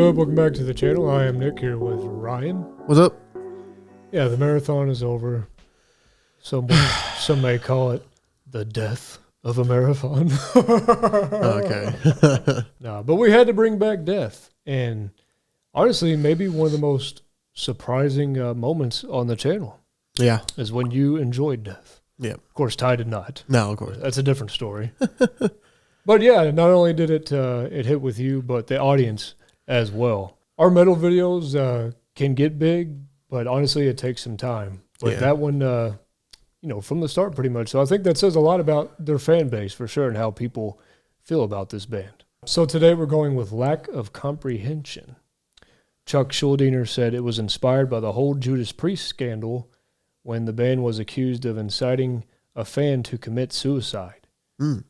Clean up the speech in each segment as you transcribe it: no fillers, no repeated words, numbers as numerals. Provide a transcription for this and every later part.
up? Welcome back to the channel. I am Nick here with Ryan. What's up? Yeah, the marathon is over. Some may call it the death of a marathon. Okay. No, but we had to bring back death. And honestly, maybe one of the most surprising moments on the channel Yeah. is when you enjoyed death. Yeah. Of course, Ty did not. No, of course. That's a different story. But yeah, not only did it hit with you, but the audience as well. Our metal videos can get big, but honestly, it takes some time. But that one, from the start pretty much. So I think that says a lot about their fan base for sure and how people feel about this band. So today we're going with Lack of Comprehension. Chuck Schuldiner said it was inspired by the whole Judas Priest scandal when the band was accused of inciting a fan to commit suicide. Mm.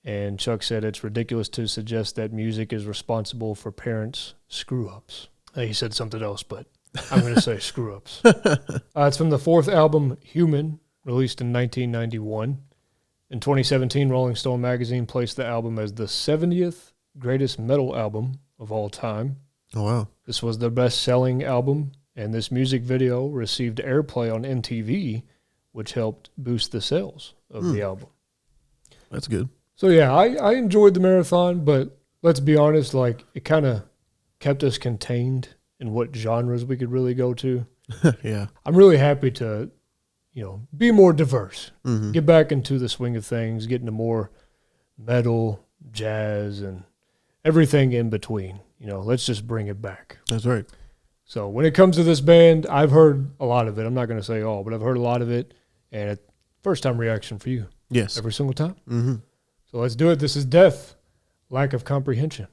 And Chuck said it's ridiculous to suggest that music is responsible for parents' screw-ups. He said something else, but I'm going to say screw-ups. It's from the fourth album, Human, released in 1991. In 2017, Rolling Stone magazine placed the album as the 70th greatest metal album of all time. Oh, wow. This was their best-selling album, and this music video received airplay on MTV, which helped boost the sales of the album. That's good. So yeah, I enjoyed the marathon, but let's be honest, like it kind of kept us contained in what genres we could really go to. Yeah. I'm really happy to, be more diverse, Mm-hmm. get back into the swing of things, get into more metal, jazz, and everything in between. Let's just bring it back. That's right. So when it comes to this band, I've heard a lot of it. I'm not going to say all, but I've heard a lot of it, and first time reaction for you. Yes. Every single time. Mm-hmm. So let's do it. This is Death, Lack of Comprehension.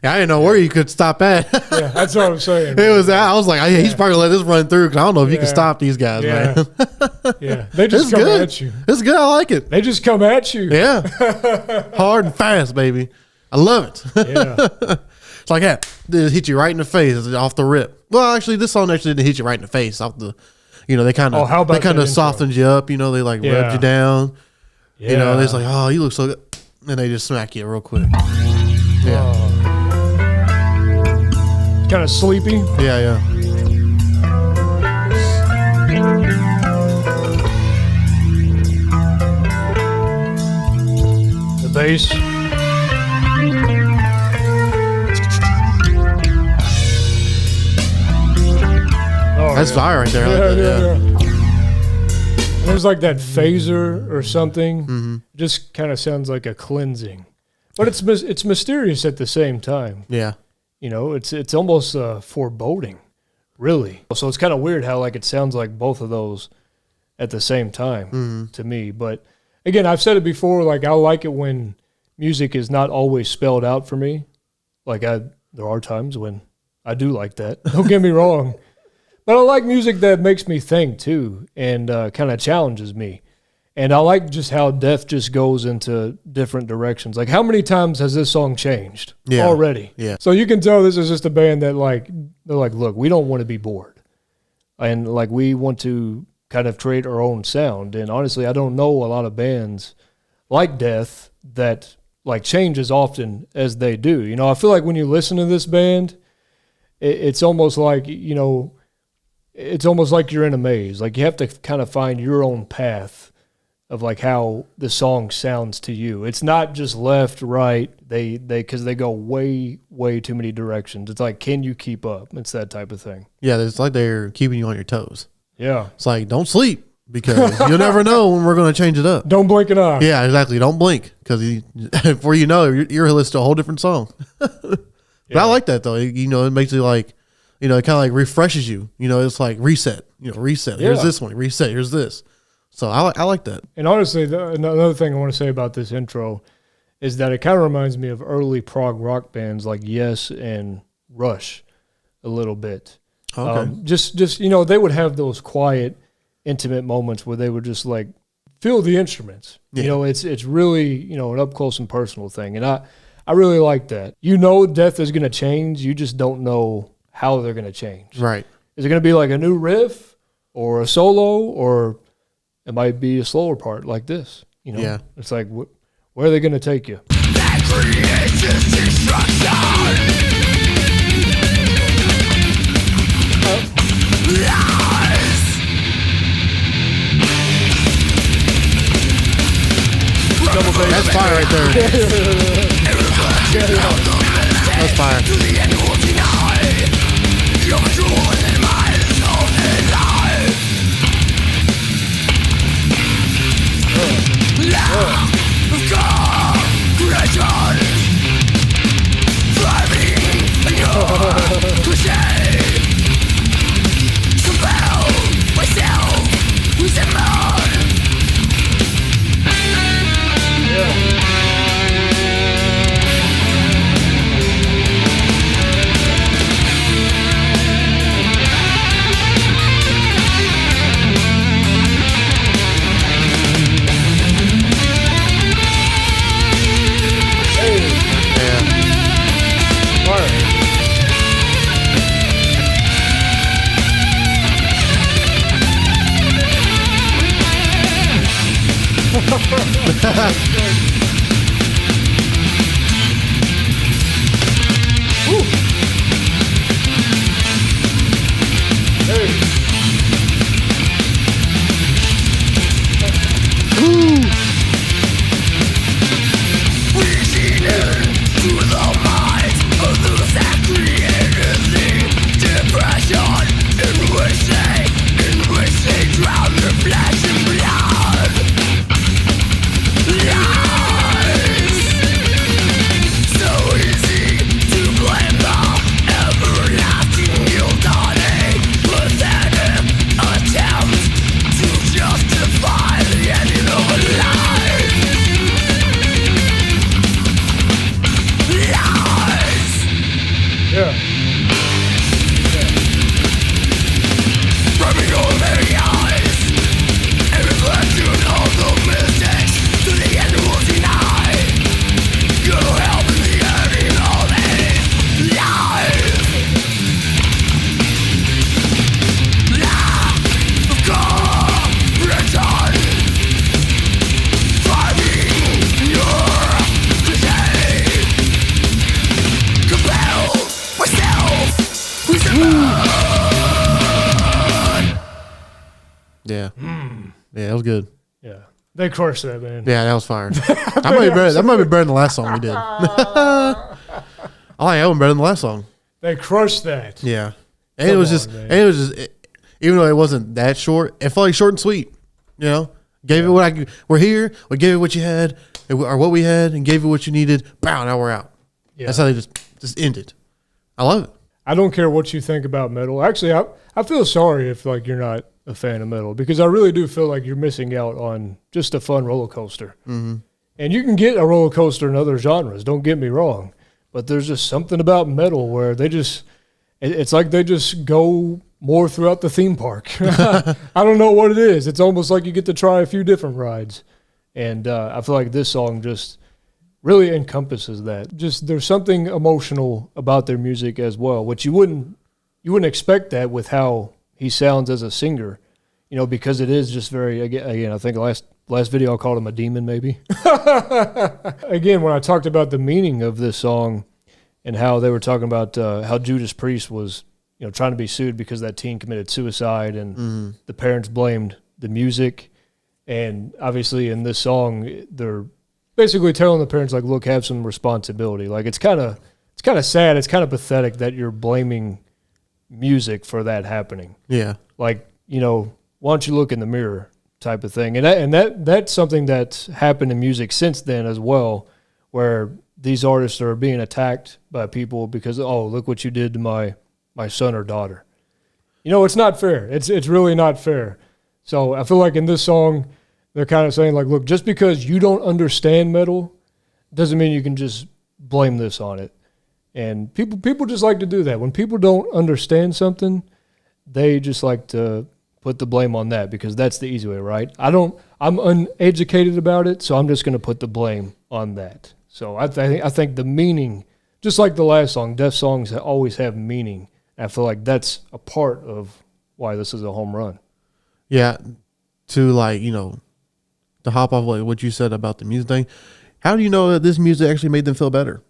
Yeah, I didn't know where you could stop at. Yeah, that's what I'm saying. It was. I was like, he's probably let this run through because I don't know if you can stop these guys, man. Yeah, they just come at you. It's good. I like it. They just come at you. Yeah, hard and fast, baby. I love it. Yeah, it's like that. It hit you right in the face off the rip. Well, actually, this song actually didn't hit you right in the face off the. they kind Oh, how of about that intro? softened you up. They like rubbed you down. Yeah. They're just like, oh, you look so good, and they just smack you real quick. Yeah, Kind of sleepy. yeah. The bass. Oh, That's fire right there. I like that, And there's like that phaser or something. Mm-hmm. It just kind of sounds like a cleansing, but it's mysterious at the same time. Yeah. It's almost foreboding, really. So it's kind of weird how like it sounds like both of those at the same time to me. But again, I've said it before. Like I like it when music is not always spelled out for me. Like there are times when I do like that. Don't get me wrong. But I like music that makes me think too and kind of challenges me. And I like just how Death just goes into different directions. Like how many times has this song changed already? Yeah. So you can tell this is just a band that they're like, look, we don't want to be bored. And like we want to kind of create our own sound. And honestly, I don't know a lot of bands like Death that like change as often as they do. I feel like when you listen to this band, it's almost like, it's almost like you're in a maze. Like you have to kind of find your own path of like how the song sounds to you. It's not just left, right. Because they go way, way too many directions. It's like, can you keep up? It's that type of thing. Yeah, it's like they're keeping you on your toes. Yeah. It's like, don't sleep because you'll never know when we're going to change it up. Don't blink an eye. Yeah, exactly. Don't blink because before you know it, you're listening to a whole different song. But I like that though. It makes it like, it kind of like refreshes you. It's like reset. Reset. Yeah. Here's this one. Reset. Here's this. So I like that. And honestly, another thing I want to say about this intro is that it kind of reminds me of early prog rock bands like Yes and Rush a little bit. Okay. Just they would have those quiet, intimate moments where they would just like feel the instruments. Yeah. It's really, an up close and personal thing. And I really like that. Death is going to change. You just don't know how they're going to change. Right. Is it going to be like a new riff or a solo, or it might be a slower part like this? Yeah. It's like, where are they going to take you? That creates destruction. Lies. Double bass. That's fire right there. That's fire. Drown their flesh and blood. Yeah. Yeah, that was good. Yeah. They crushed that, man. Yeah, that was fire. That might be better than the last song we did. I like that one better than the last song. They crushed that. Yeah. And it was just even though it wasn't that short, it felt like short and sweet. You know? Gave it what we're here, we gave it what you had, or what we had, and gave it what you needed. Bow, now we're out. Yeah. That's how they just ended. I love it. I don't care what you think about metal. Actually, I feel sorry if like you're not a fan of metal, because I really do feel like you're missing out on just a fun roller coaster. Mm-hmm. And you can get a roller coaster in other genres, don't get me wrong, but there's just something about metal where it's like they just go more throughout the theme park. I don't know what it is. It's almost like you get to try a few different rides. And I feel like this song just really encompasses that. Just there's something emotional about their music as well, which you wouldn't expect that with how he sounds as a singer, you know, because it is just very, again, I think last video I called him a demon maybe. Again, when I talked about the meaning of this song and how they were talking about how Judas Priest was, you know, trying to be sued because that teen committed suicide and the parents blamed the music. And obviously in this song, they're basically telling the parents, like, look, have some responsibility. Like, it's kind of sad. It's kind of pathetic that you're blaming music for that happening. Yeah. Like, you know, why don't you look in the mirror type of thing. And that's something that's happened in music since then as well, where these artists are being attacked by people because, oh, look what you did to my son or daughter. You know, it's not fair. It's really not fair. So I feel like in this song, they're kind of saying, like, look, just because you don't understand metal doesn't mean you can just blame this on it. And people just like to do that. When people don't understand something, they just like to put the blame on that because that's the easy way, right? I'm uneducated about it, so I'm just going to put the blame on that. So I think the meaning, just like the last song, death songs always have meaning. I feel like that's a part of why this is a home run. Yeah, to like, you know, to hop off what you said about the music thing, how do you know that this music actually made them feel better?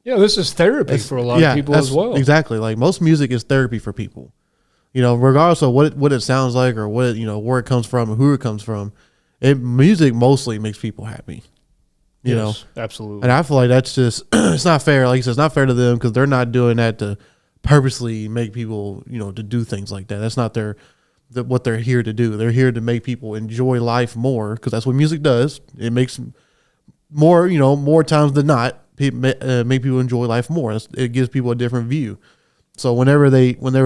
Yeah, this is therapy for a lot of people as well. Exactly. Like most music is therapy for people. You know, regardless of what it sounds like or what, you know, where it comes from or who it comes from, music mostly makes people happy. You know? Absolutely. And I feel like that's just, it's not fair. Like you said, it's not fair to them because they're not doing that to purposely make people, you know, to do things like that. That's not what they're here to do. They're here to make people enjoy life more because that's what music does. It makes more, you know, more times than not, make people enjoy life more. It gives people a different view. So whenever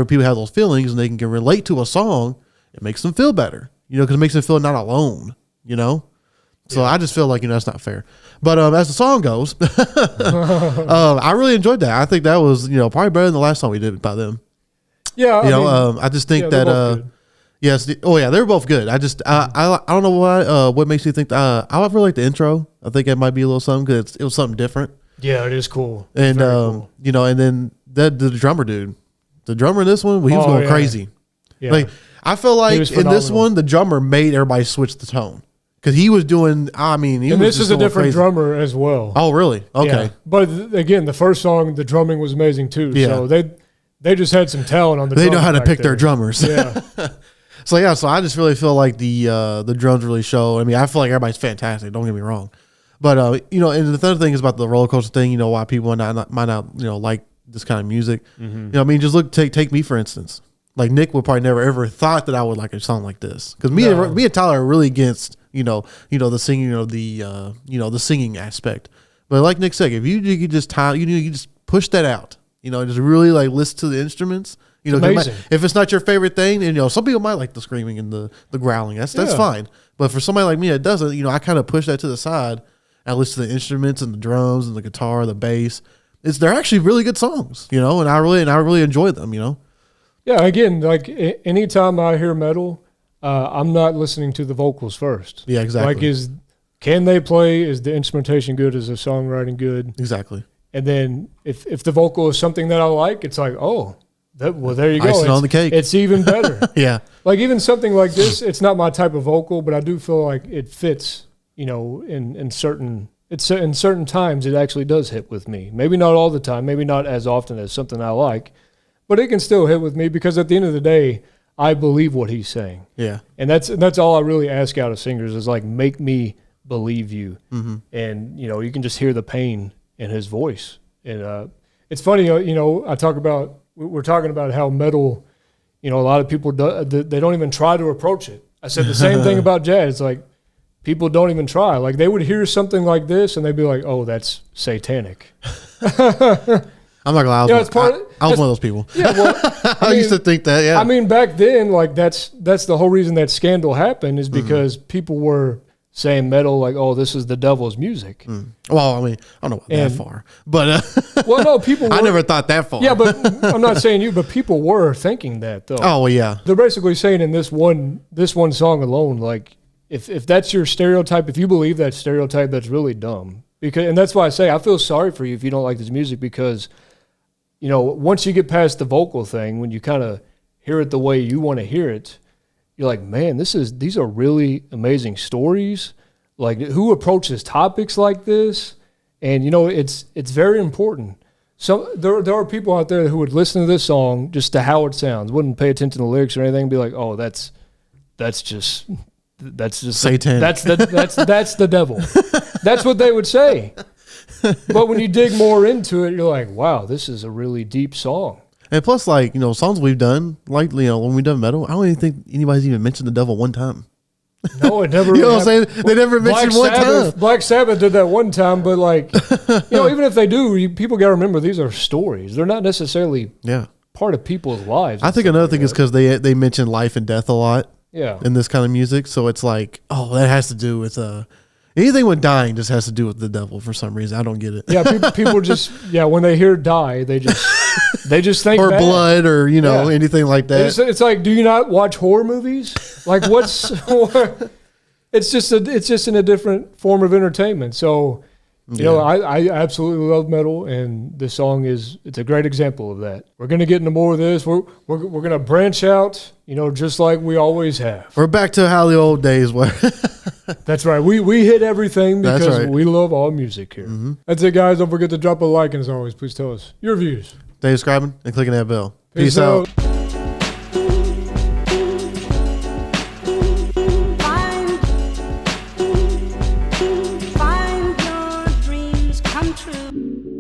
people have those feelings and they can relate to a song, it makes them feel better, you know, because it makes them feel not alone, you know? So I just feel like, you know, that's not fair. But as the song goes, I really enjoyed that. I think that was, you know, probably better than the last song we did by them. Yeah. I just think that, yes. They were both good. I don't know what makes you think I really like the intro. I think it might be a little something because it was something different. Yeah, it is cool. And, cool. you know, and then the drummer dude, the drummer in this one, he was going crazy. Yeah. Like, I feel like in this one, the drummer made everybody switch the tone because he was doing, this is a different drummer as well. Oh, really? Okay. Yeah. But again, the first song, the drumming was amazing too. Yeah. So they just had some talent on the drums. They know how to pick their drummers. Yeah. So I just really feel like the drums really show. I mean, I feel like everybody's fantastic. Don't get me wrong, but you know, and the other thing is about the roller coaster thing. You know, why people might not you know like this kind of music. Mm-hmm. You know, I mean, just take me for instance. Like Nick would probably never ever thought that I would like a song like this because me and Tyler are really against you know the singing or the singing aspect. But like Nick said, if you just you just push that out. You know, just really like listen to the instruments. You know, if it's not your favorite thing, and you know, some people might like the screaming and the growling. That's fine. But for somebody like me that doesn't, you know, I kind of push that to the side. I listen to the instruments and the drums and the guitar, the bass. They're actually really good songs, you know, and I really enjoy them, you know. Yeah, again, like anytime I hear metal, I'm not listening to the vocals first. Yeah, exactly. Like, can they play? Is the instrumentation good? Is the songwriting good? Exactly. And then if the vocal is something that I like, it's like, oh. Well, there you go. Icing on the cake. It's even better. Yeah. Like even something like this, it's not my type of vocal, but I do feel like it fits, you know, in certain times it actually does hit with me. Maybe not all the time, maybe not as often as something I like, but it can still hit with me because at the end of the day, I believe what he's saying. Yeah. And that's all I really ask out of singers is like, make me believe you. Mm-hmm. And, you know, you can just hear the pain in his voice. And it's funny, you know, we're talking about how metal, you know, a lot of people, they don't even try to approach it. I said the same thing about jazz. It's like, people don't even try. Like, they would hear something like this, and they'd be like, oh, that's satanic. I'm not gonna lie. I was one of those people. Yeah, well, I used to think that. Yeah, I mean, back then, like that's the whole reason that scandal happened is because people were saying metal like, "Oh, this is the devil's music." Well, I mean, I don't know that far, but well, no, people. I never thought that far. Yeah, but I'm not saying you, but people were thinking that though. Oh, well, yeah. They're basically saying in this one song alone, like if that's your stereotype, if you believe that stereotype, that's really dumb. And that's why I say I feel sorry for you if you don't like this music because. You know, once you get past the vocal thing, when you kind of hear it the way you want to hear it, you're like, man, these are really amazing stories. Like, who approaches topics like this? And, you know, it's very important. So there are people out there who would listen to this song just to how it sounds, wouldn't pay attention to the lyrics or anything, and be like, oh, that's just Satan. That's the devil. That's what they would say. But when you dig more into it, you're like, wow, this is a really deep song. And plus, like, you know, songs we've done, like, you know, when we've done metal, I don't even think anybody's even mentioned the devil one time. No, it never. You know what I'm saying? They never mentioned one time. Black Sabbath did that one time, but like, you know, even if they do, people got to remember these are stories. They're not necessarily part of people's lives. I think another thing is because they mention life and death a lot. Yeah. In this kind of music, so it's like, oh, that has to do with anything with dying just has to do with the devil for some reason. I don't get it. Yeah, people just when they hear die, they just think or bad. Blood or anything like that. It's like, do you not watch horror movies? Like, it's just in a different form of entertainment. So, you know, I absolutely love metal, and this song it's a great example of that. We're gonna get into more of this. We're gonna branch out, you know, just like we always have. We're back to how the old days were. That's right. We hit everything because right. we love all music here. Mm-hmm. That's it, guys. Don't forget to drop a like, and as always, please tell us your views. Stay subscribing and clicking that bell. Peace out. Find your dreams come true.